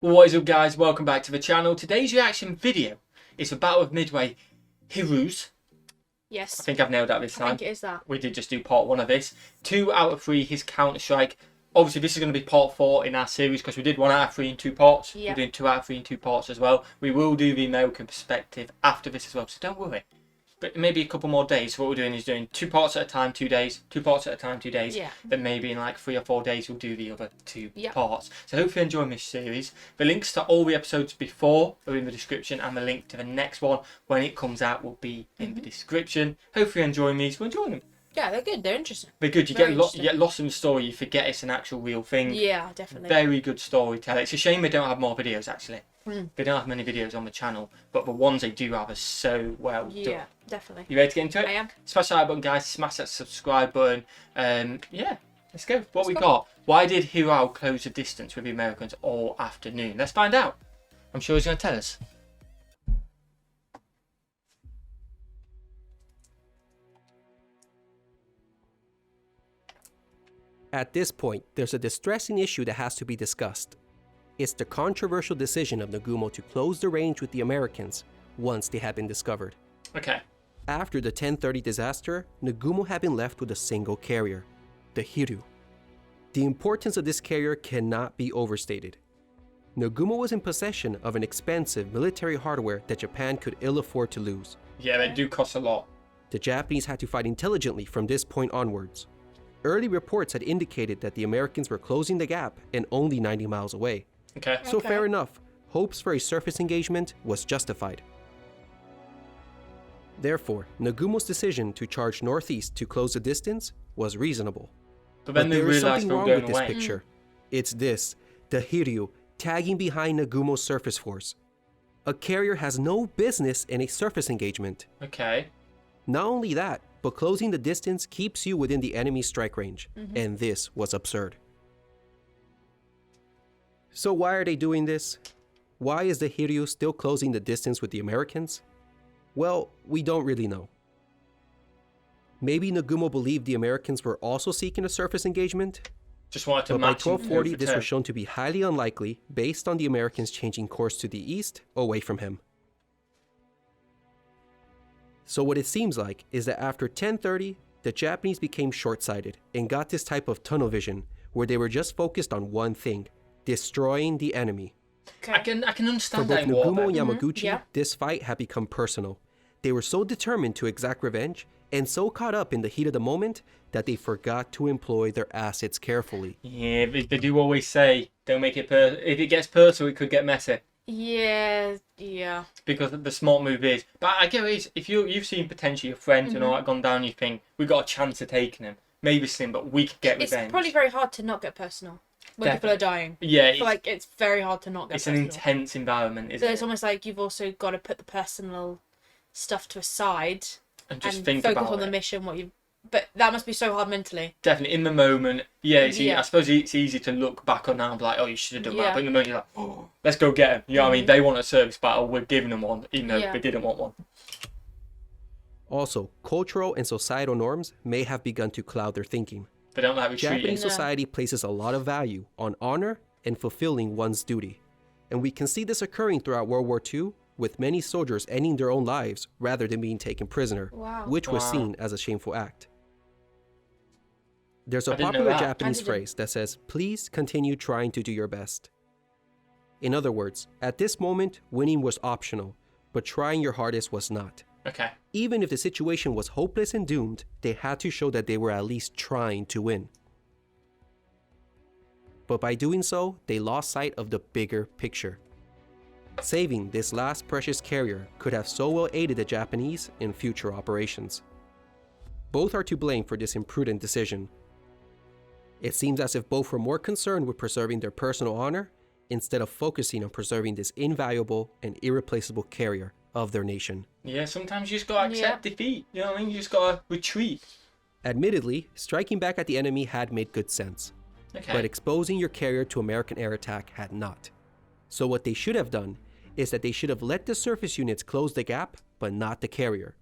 What is up, guys? Welcome back to the channel. Today's reaction video is for Battle of Midway Hiryu's. Yes. I think I've nailed that this time. I think it is that. We did just do part 1 of this. 2 out of 3 his Counterstrike. Obviously this is going to be part 4 in our series because we did 1 out of 3 in 2 parts. Yeah. We're doing 2 out of 3 in 2 parts as well. We will do the American perspective after this as well, so don't worry. But maybe a couple more days. So what we're doing is doing 2 parts at a time, 2 days. 2 parts at a time, 2 days. Yeah. Then maybe in like 3 or 4 days we'll do the other 2 Yeah. parts. So hopefully you enjoy this series. The links to all the episodes before are in the description, and the link to the next one when it comes out will be in the description. Hopefully you're enjoying these. We're enjoying them. Yeah, they're good. They're interesting. They're good. You Very get lost in the story. You forget it's an actual real thing. Yeah, definitely. Very good storytelling. It's a shame they don't have more videos actually. Mm. They don't have many videos on the channel, but the ones they do have are so well done. Yeah, definitely. You ready to get into it? I am. Smash that like button, guys. Smash that subscribe button. Yeah, let's go. What we got? Why did Hiryu close the distance with the Americans all afternoon? Let's find out. I'm sure he's going to tell us. At this point, there's a distressing issue that has to be discussed. It's the controversial decision of Nagumo to close the range with the Americans once they had been discovered. Okay. After the 1030 disaster, Nagumo had been left with a single carrier, the Hiryu. The importance of this carrier cannot be overstated. Nagumo was in possession of an expensive military hardware that Japan could ill afford to lose. Yeah, they do cost a lot. The Japanese had to fight intelligently from this point onwards. Early reports had indicated that the Americans were closing the gap and only 90 miles away. Okay. So fair enough, hopes for a surface engagement was justified. Therefore, Nagumo's decision to charge northeast to close the distance was reasonable. But then they there is realised something they were wrong going with this away. picture. It's this, the Hiryu, tagging behind Nagumo's surface force. A carrier has no business in a surface engagement. Okay. Not only that, but closing the distance keeps you within the enemy's strike range, and this was absurd. So why are they doing this? Why is the Hiryu still closing the distance with the Americans? Well, we don't really know. Maybe Nagumo believed the Americans were also seeking a surface engagement, Just wanted to but by match. 1240 this was shown to be highly unlikely based on the Americans changing course to the east away from him. So what it seems like is that after 1030, the Japanese became short-sighted and got this type of tunnel vision where they were just focused on one thing, destroying the enemy. I can For understand both that in war. Nagumo and then. Yamaguchi, Yeah. this fight had become personal. They were so determined to exact revenge and so caught up in the heat of the moment that they forgot to employ their assets carefully. Yeah, they do always say, don't make it if it gets personal, it could get messy. Yeah. Because the smart move is, but I get it is, if you've seen potentially your friends and all that gone down, you think we got a chance of taking him, maybe slim, but we could get It's revenge. probably very hard to not get personal when people are dying. Yeah, I feel like it's very hard to not get it's personal. an intense environment, So isn't it's it? almost like you've also got to put the personal stuff to a side And just and think focus about on the it. mission. But that must be so hard mentally. Definitely in the moment. Yeah, it's Yeah. I suppose it's easy to look back on now and be like, oh, you should have done that. Yeah. But in the moment, you're like, oh, let's go get him. You know what I mean? They want a service battle. We're giving them one, even though Yeah. they didn't want one. Also, cultural and societal norms may have begun to cloud their thinking. They don't like retreating. Japanese No. society places a lot of value on honor and fulfilling one's duty. And we can see this occurring throughout World War II, with many soldiers ending their own lives rather than being taken prisoner, Wow. which was Wow. seen as a shameful act. There's a I didn't know popular that. Japanese I didn't. phrase that says, "Please continue trying to do your best." In other words, at this moment, winning was optional, but trying your hardest was not. Okay. Even if the situation was hopeless and doomed, they had to show that they were at least trying to win. But by doing so, they lost sight of the bigger picture. Saving this last precious carrier could have so well aided the Japanese in future operations. Both are to blame for this imprudent decision. It seems as if both were more concerned with preserving their personal honor instead of focusing on preserving this invaluable and irreplaceable carrier of their nation. Yeah, sometimes you just gotta accept defeat. You know what I mean? You just gotta retreat. Admittedly, striking back at the enemy had made good sense, Okay. but exposing your carrier to American air attack had not. So what they should have done is that they should have let the surface units close the gap, but not the carrier.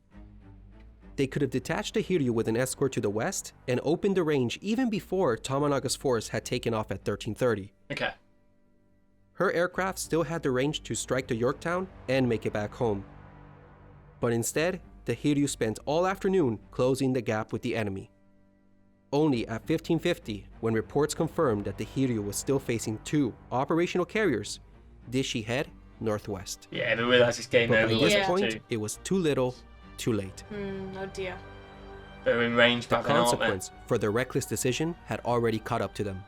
They could have detached the Hiryu with an escort to the west and opened the range even before Tomonaga's force had taken off at 1330. Okay. her aircraft still had the range to strike the Yorktown and make it back home. But instead, the Hiryu spent all afternoon closing the gap with the enemy. Only at 1550, when reports confirmed that the Hiryu was still facing 2 operational carriers, did she head northwest. Yeah, they realised it's game But over. by this Yeah. point, it was too little, too late. Oh dear. They're in range The back then, aren't they? consequence for their reckless decision had already caught up to them.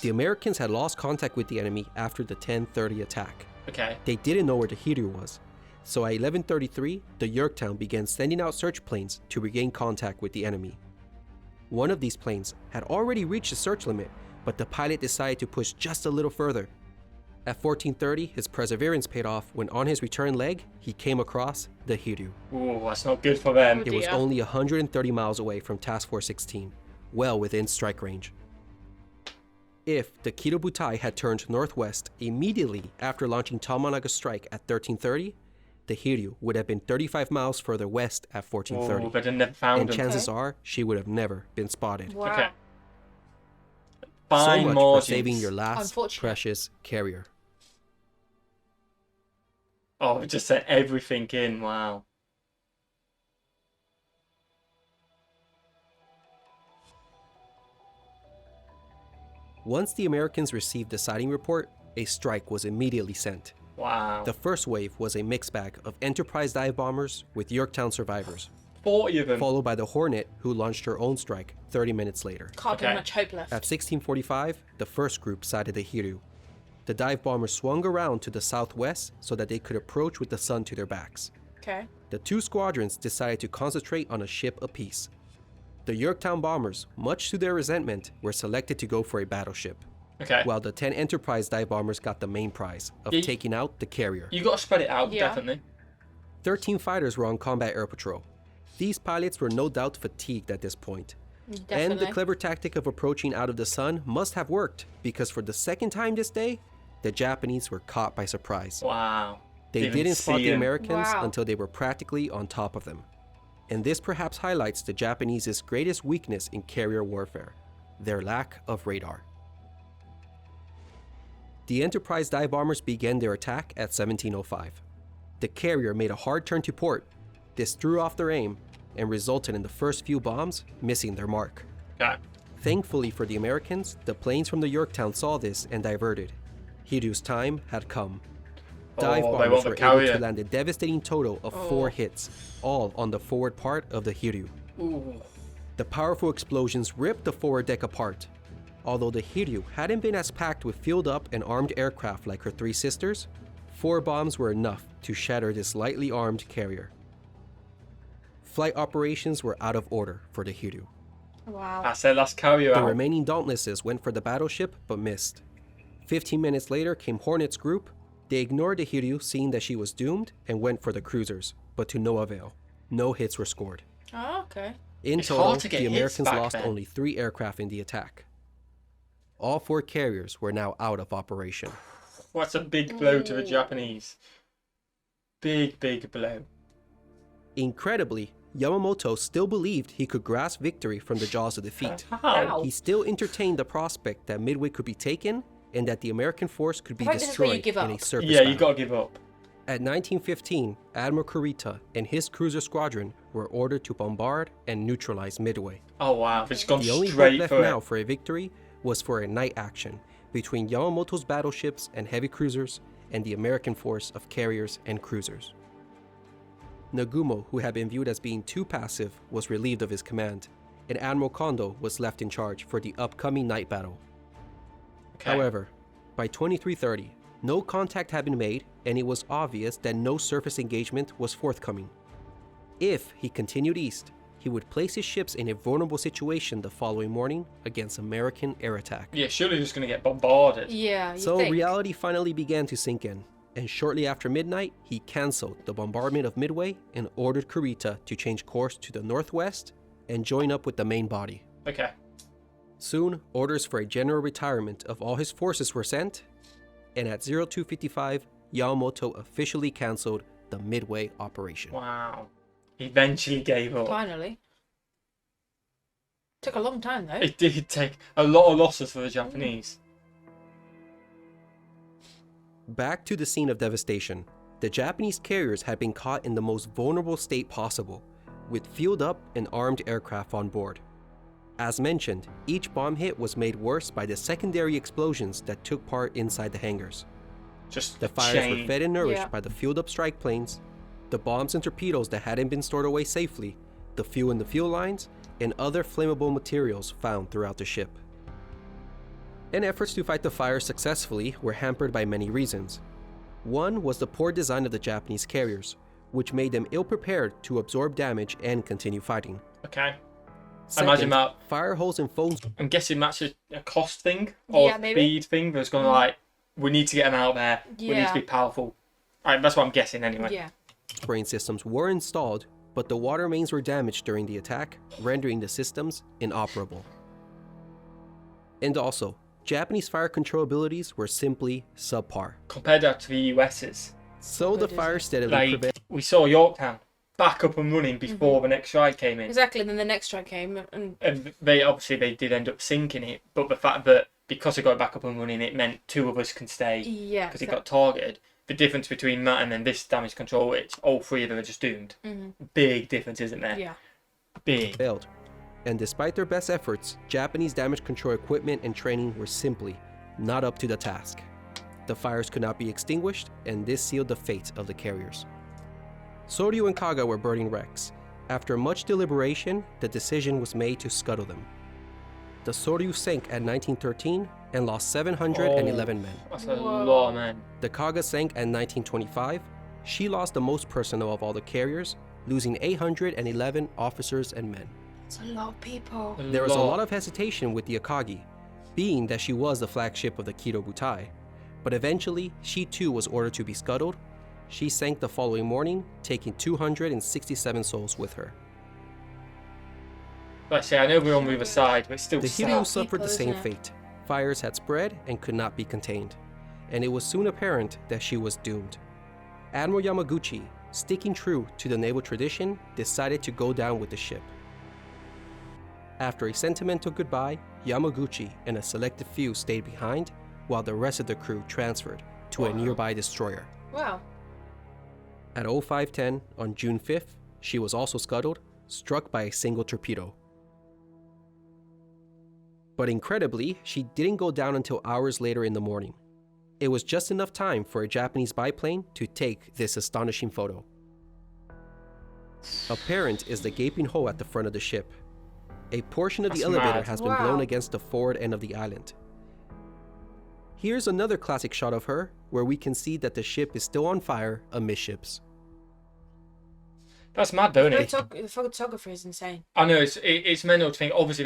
The Americans had lost contact with the enemy after the 10:30 attack. Okay. They didn't know where the Hiryu was, so at 11:33, the Yorktown began sending out search planes to regain contact with the enemy. One of these planes had already reached the search limit, but the pilot decided to push just a little further. At 14:30, his perseverance paid off when on his return leg, he came across the Hiryu. Ooh, that's not good for them. It was Dear. only 130 miles away from Task Force 16, well within strike range. If the Kidobutai had turned northwest immediately after launching Tomonaga's strike at 13:30, the Hiryu would have been 35 miles further west at 14:30. Ooh, but they never found And them. chances are she would have never been spotted. Wow. Okay. So Fine much margins. for saving your last Unfortunate. precious carrier. Oh, it just sent everything in. Wow. Once the Americans received the sighting report, a strike was immediately sent. Wow. The first wave was a mixed bag of Enterprise dive bombers with Yorktown survivors, 40 of them. followed by the Hornet, who launched her own strike 30 minutes later. Can't Okay. be much hope left. At 16:45, the first group sighted the Hiryu. The dive bombers swung around to the southwest so that they could approach with the sun to their backs. Okay. The 2 squadrons decided to concentrate on a ship apiece. The Yorktown bombers, much to their resentment, were selected to go for a battleship, Okay. while the 10 Enterprise dive bombers got the main prize of Yeah, taking out the carrier. You got to spread it out, Yeah. definitely. 13 fighters were on combat air patrol. These pilots were no doubt fatigued at this point. Definitely. And the clever tactic of approaching out of the sun must have worked, because for the second time this day, the Japanese were caught by surprise. Wow. They didn't spot see the 'em. Americans Wow. until they were practically on top of them. And this perhaps highlights the Japanese's greatest weakness in carrier warfare, their lack of radar. The Enterprise dive bombers began their attack at 17:05. The carrier made a hard turn to port. This threw off their aim and resulted in the first few bombs missing their mark. Okay. Thankfully for the Americans, the planes from the Yorktown saw this and diverted. Hiryu's time had come. Dive Oh, they bombers want the were able carrier. to land a devastating total of 4 hits, all on the forward part of the Hiryu. Ooh. The powerful explosions ripped the forward deck apart. Although the Hiryu hadn't been as packed with filled up and armed aircraft like her 3 sisters, 4 bombs were enough to shatter this lightly armed carrier. Flight operations were out of order for the Hiryu. Wow. That's their last carrier The out. remaining Dauntlesses went for the battleship but missed. 15 minutes later came Hornet's group. They ignored the Hiryu, seeing that she was doomed, and went for the cruisers, but to no avail. No hits were scored. Oh, okay. In It's total, hard to get the hits Americans back lost then. only 3 aircraft in the attack. All 4 carriers were now out of operation. What's a big blow to the Japanese? Big, big blow. Incredibly, Yamamoto still believed he could grasp victory from the jaws of defeat. How? He still entertained the prospect that Midway could be taken and that the American force could be I think this is where you destroyed give in a up. surface Yeah, you battle. got to give up. At 1915, Admiral Kurita and his cruiser squadron were ordered to bombard and neutralize Midway. Oh, wow. It's gone The only hope straight left for now it. for a victory was for a night action between Yamamoto's battleships and heavy cruisers and the American force of carriers and cruisers. Nagumo, who had been viewed as being too passive, was relieved of his command, and Admiral Kondo was left in charge for the upcoming night battle. Okay. However, by 23:30, no contact had been made, and it was obvious that no surface engagement was forthcoming. If he continued east, he would place his ships in a vulnerable situation the following morning against American air attack. Yeah, surely he's going to get bombarded. Yeah, you So think. reality finally began to sink in, and shortly after midnight, he cancelled the bombardment of Midway and ordered Kurita to change course to the northwest and join up with the main body. Okay. Soon, orders for a general retirement of all his forces were sent, and at 0255, Yamamoto officially cancelled the Midway operation. Wow. He eventually gave up. Finally. Took a long time though. It did take a lot of losses for the Japanese. Back to the scene of devastation. The Japanese carriers had been caught in the most vulnerable state possible, with fueled up and armed aircraft on board. As mentioned, each bomb hit was made worse by the secondary explosions that took part inside the hangars. Just The fires were fed and nourished by the fueled up strike planes, the bombs and torpedoes that hadn't been stored away safely, the fuel in the fuel lines, and other flammable materials found throughout the ship. And efforts to fight the fires successfully were hampered by many reasons. One was the poor design of the Japanese carriers, which made them ill-prepared to absorb damage and continue fighting. Okay. Second, Imagine that. fire holes and phones. I'm guessing that's a cost thing or Yeah, maybe. speed thing. There's going like, we need to get them out there. We need to be powerful. That's what I'm guessing anyway. Yeah. Spraying systems were installed, but the water mains were damaged during the attack, rendering the systems inoperable. And also, Japanese fire control abilities were simply subpar. Compared that to the US's. So the fire steadily Like, prevailed. we saw Yorktown back up and running before the next strike came in. Exactly. And then the next strike came, and And they did end up sinking it, but the fact that because it got back up and running, it meant 2 of us can stay yeah, because it got targeted. The difference between that and then this damage control, which all 3 of them are just doomed. Big difference, isn't there? yeah. Big. failed. And despite their best efforts, Japanese damage control equipment and training were simply not up to the task. The fires could not be extinguished, and this sealed the fate of the carriers. Soryu and Kaga were burning wrecks. After much deliberation, the decision was made to scuttle them. The Soryu sank at 1913 and lost 711 men. That's a lot of men. The Kaga sank at 1925. She lost the most personnel of all the carriers, losing 811 officers and men. It's a lot of people. There was a lot of hesitation with the Akagi, being that she was the flagship of the Kido Butai, but eventually she too was ordered to be scuttled. She sank the following morning, taking 267 souls with her. Like I say, I know we're on the other side, but it's still The sad. Hiryu suffered the people, same isn't it? fate. Fires had spread and could not be contained, and it was soon apparent that she was doomed. Admiral Yamaguchi, sticking true to the naval tradition, decided to go down with the ship. After a sentimental goodbye, Yamaguchi and a selected few stayed behind, while the rest of the crew transferred to a nearby destroyer. Wow. At 0510 on June 5th, she was also scuttled, struck by a single torpedo. But incredibly, she didn't go down until hours later in the morning. It was just enough time for a Japanese biplane to take this astonishing photo. Apparent is the gaping hole at the front of the ship. A portion of the That's elevator mad. has been blown against the forward end of the island. Here's another classic shot of her, where we can see that the ship is still on fire amidships. That's mad, don't it? The photographer is insane. I know it's mental to think. Obviously,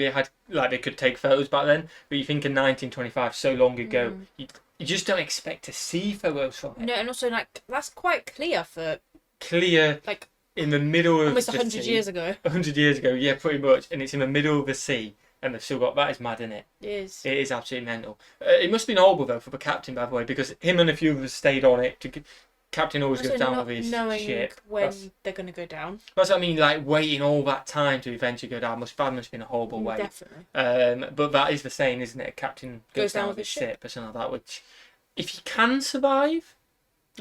they could take photos back then, but you think in 1925, so long ago, you just don't expect to see photos from it. No, and also like that's quite clear for Clear, like in the middle of almost the 100 sea. years ago. 100 years ago, yeah, pretty much, and it's in the middle of the sea, and they've still got that. Is mad, isn't it? It is. It is absolutely mental. It must have been horrible though for the captain, by the way, because him and a few of us stayed on it. Captain always Also goes down not with his knowing ship. when they're going to go down. That's what I mean, like waiting all that time to eventually go down. That must have been a horrible way. Definitely. But that is the saying, isn't it? A captain goes down with his ship or something like that. Which, if he can survive,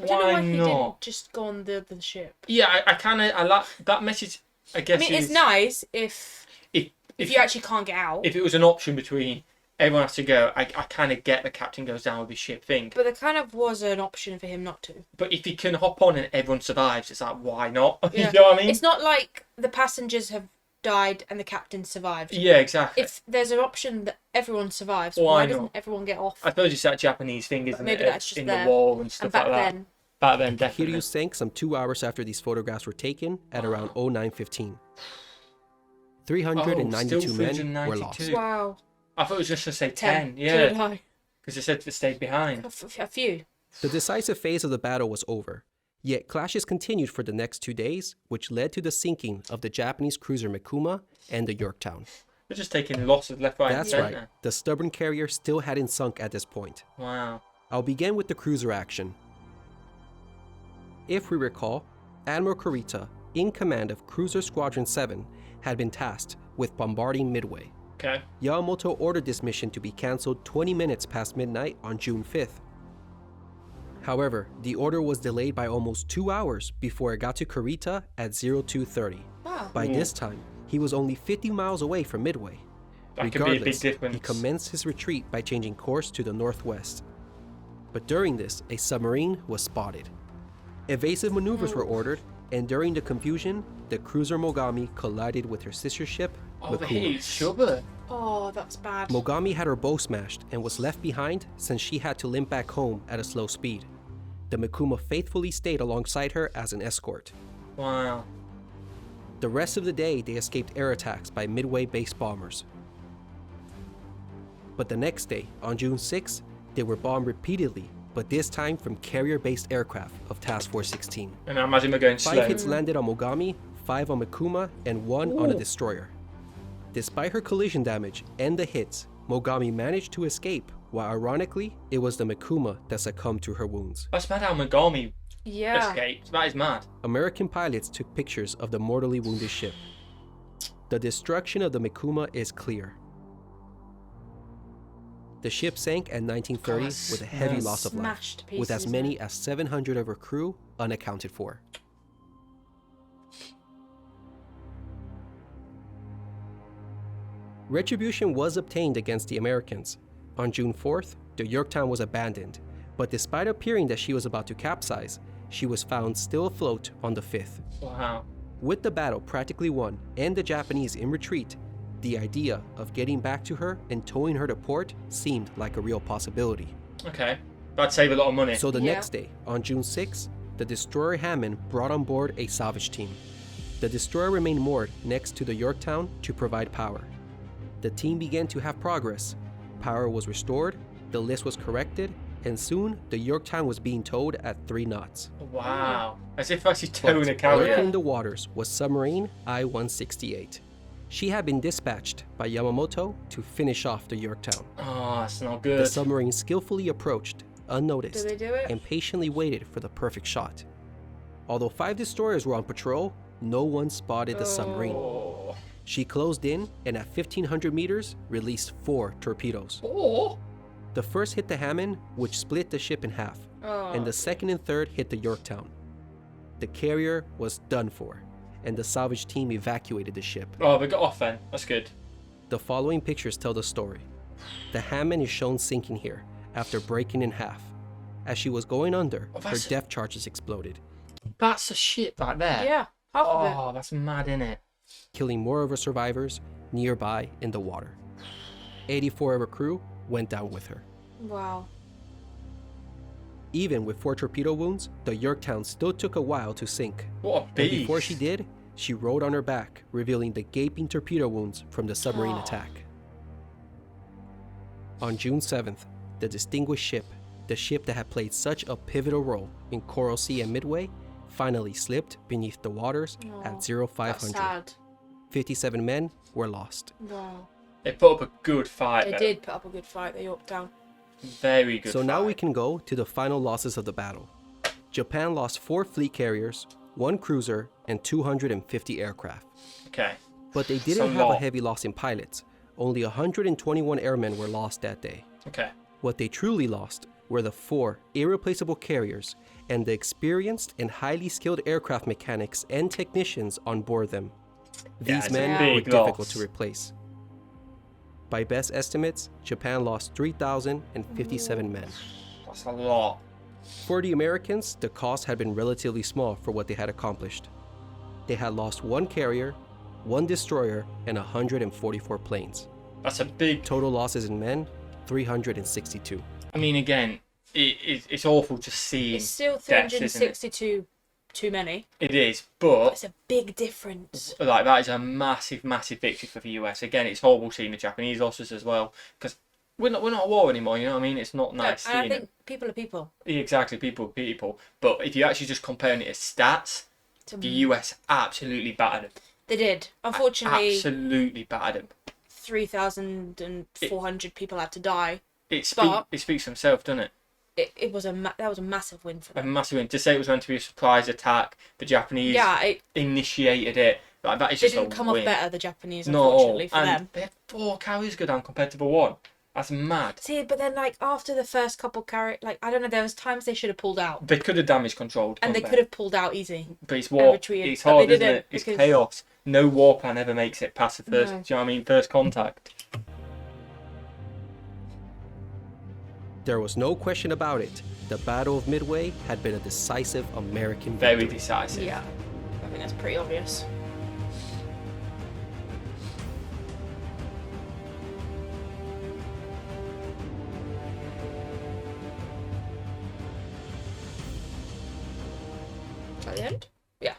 I don't know why why he not? didn't just go on the other ship. Yeah, I like that message. I guess. I mean, it's nice if if you actually can't get out. If it was an option between everyone has to go, I kind of get the captain goes down with his ship thing. But there kind of was an option for him not to. But if he can hop on and everyone survives, it's like, why not? Yeah. You know what I mean? It's not like the passengers have died and the captain survived. Yeah, exactly. If there's an option that everyone survives, Why why not? doesn't everyone get off? I suppose it's that Japanese thing, isn't Maybe it? that's just in there. the war and stuff And back like that. then, Back then, definitely. Hiryu sank some 2 hours after these photographs were taken at around 0915. 392 men were lost. 392. wow. I thought it was just to say 10. So Yeah, did I. because it said they stayed behind. A few. The decisive phase of the battle was over, yet clashes continued for the next 2 days, which led to the sinking of the Japanese cruiser Mikuma and the Yorktown. They're just taking losses left, right, That's and right, centre. the stubborn carrier still hadn't sunk at this point. Wow. I'll begin with the cruiser action. If we recall, Admiral Kurita, in command of Cruiser Squadron 7, had been tasked with bombarding Midway. Okay. Yamamoto ordered this mission to be cancelled 20 minutes past midnight on June 5th. However, the order was delayed by almost 2 hours before it got to Kurita at 0230. Wow. By this time, he was only 50 miles away from Midway. That could be a big Regardless, difference. he commenced his retreat by changing course to the northwest. But during this, a submarine was spotted. Evasive maneuvers were ordered, and during the confusion, the cruiser Mogami collided with her sister ship, Oh, they hit Mikuma. each other. Oh, that's bad. Mogami had her bow smashed and was left behind since she had to limp back home at a slow speed. The Mikuma faithfully stayed alongside her as an escort. Wow. The rest of the day, they escaped air attacks by Midway-based bombers. But the next day, on June 6, they were bombed repeatedly, but this time from carrier-based aircraft of Task Force 16. And I imagine we're going 5 slow. hits landed on Mogami, 5 on Mikuma, and 1 on a Ooh. destroyer. Despite her collision damage and the hits, Mogami managed to escape, while ironically, it was the Mikuma that succumbed to her wounds. That's mad how Mogami Yeah. escaped. That is mad. American pilots took pictures of the mortally wounded ship. The destruction of the Mikuma is clear. The ship sank at 1930 God, with a heavy loss of life, Smashed to pieces, with as isn't many it? as 700 of her crew unaccounted for. Retribution was obtained against the Americans. On June 4th, the Yorktown was abandoned, but despite appearing that she was about to capsize, she was found still afloat on the 5th. Wow. With the battle practically won and the Japanese in retreat, the idea of getting back to her and towing her to port seemed like a real possibility. Okay. That'd save a lot of money. So the Yeah. next day, on June 6, the destroyer Hammond brought on board a salvage team. The destroyer remained moored next to the Yorktown to provide power. The team began to have progress. Power was restored, the list was corrected, and soon the Yorktown was being towed at 3 knots. Wow. As if actually But towing a lurking carrier. in the waters was submarine I-168. She had been dispatched by Yamamoto to finish off the Yorktown. Oh, that's not The good. submarine skillfully approached, unnoticed, Did they do it? and patiently waited for the perfect shot. Although 5 destroyers were on patrol, no one spotted the submarine. Oh. She closed in and at 1500 meters released 4 torpedoes. Oh. The first hit the Hammond, which split the ship in half, Oh. and the second and third hit the Yorktown. The carrier was done for, and the salvage team evacuated the ship. Oh, they got off then. That's good. The following pictures tell the story. The Hammond is shown sinking here after breaking in half. As she was going under, Oh, her that's- depth charges exploded, That's a ship right there. Yeah. Half of it. Oh, that's mad, innit? killing more of her survivors nearby in the water. 84 of her crew went down with her. Wow. Even with 4 torpedo wounds, the Yorktown still took a while to sink. What a And beast. before she did, she rode on her back, revealing the gaping torpedo wounds from the submarine Oh. attack. On June 7th, the distinguished ship, the ship that had played such a pivotal role in Coral Sea and Midway, finally slipped beneath the waters Oh, at That's 0500. sad. 57 men were lost. Wow. They put up a good fight. They though. did put up a good fight, the Yorktown. Very good So fight. now we can go to the final losses of the battle. Japan lost 4 fleet carriers, 1 cruiser, and 250 aircraft. Okay. But they That's a didn't have a lot. heavy loss in pilots. Only 121 airmen were lost that day. Okay. What they truly lost were the 4 irreplaceable carriers and the experienced and highly skilled aircraft mechanics and technicians on board them. Yeah, These it's a men were big difficult loss. to replace. By best estimates, Japan lost 3,057 men. That's a lot. For the Americans, the cost had been relatively small for what they had accomplished. They had lost 1 carrier, 1 destroyer, and 144 planes. That's a big. Total losses in men, 362. I mean, again, it's awful to see. It's still deaths, isn't it? 362 too many. It is, but It's a big difference. like that is a massive, massive victory for the US. Again, it's horrible seeing the Japanese losses as well because we're not at war anymore. You know what I mean? It's not nice No, and I seeing it. think people are people. Exactly, people. But if you actually just comparing it as stats, It's a- the US absolutely battered them. They did. Unfortunately, Absolutely battered them. 3,400 people had to die. It But- speaks for himself, doesn't it? It was that was a massive win for A them. massive win. To say it was meant to be a surprise attack, the Japanese Yeah, initiated it. Like that is they just didn't a come win. off better, the Japanese, No, unfortunately, for and them. they had 4 carriers go down compared to the 1. That's mad. See, but then like after the first couple like I don't know, there was times they should have pulled out. They could have damage controlled. And they could have pulled out easy. But it's war. Retreated, It's but hard, they isn't it? It's chaos. No war plan ever makes it past the first. No. Do you know what I mean? First contact. There was no question about it. The Battle of Midway had been a decisive American Very victory. decisive. Yeah, I think that's pretty obvious. Is that the end? Yeah.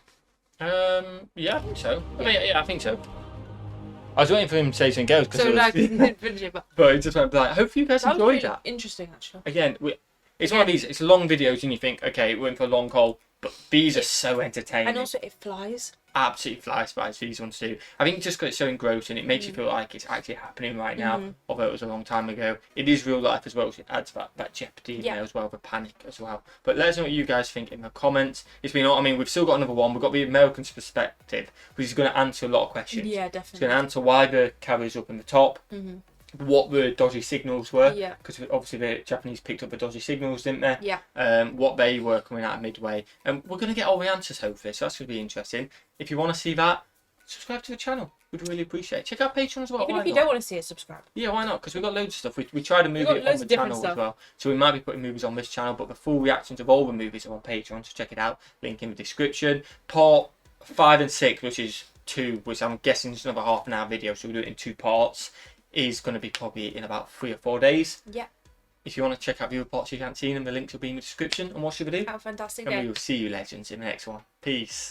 Yeah, I think so. I mean, yeah, I think so. I was waiting for him to say something else. So like, finish it, But it just went like, hopefully you guys that was enjoyed really that. interesting, actually. Again, it's one of these, it's long videos and you think, okay, we're in for a long haul, but these are so entertaining. And also, it flies. Absolutely flies by as these ones do. I think just because it's so engrossing, it makes you feel like it's actually happening right now, although it was a long time ago. It is real life as well, so it adds that jeopardy in there as well, the panic as well. But let us know what you guys think in the comments. It's been, I mean, we've still got another one. We've got the American's perspective, which is going to answer a lot of questions. Yeah, It's definitely. going to answer why the carrier's up in the top, what the dodgy signals were, Yeah. because obviously the Japanese picked up the dodgy signals, didn't they? Yeah. What they were coming out of Midway, and we're going to get all the answers hopefully, so that's going to be interesting. If you want to see that, subscribe to the channel. We'd really appreciate it. Check out Patreon as well. Even why if you not? don't want to see it, subscribe. Yeah, why not? Because we've got loads of stuff. We tried a movie got on loads the of different channel stuff. as well, so we might be putting movies on this channel, but the full reactions of all the movies are on Patreon, so check it out. Link in the description. Part 5 and 6, which is 2, which I'm guessing is another half an hour video, so we'll do it in 2 parts, is going to be probably in about 3 or 4 days. Yeah. If you want to check out the other parts you haven't seen them, the links will be in the description. And what should we do? Have a fantastic And day. we will see you legends in the next one. Peace.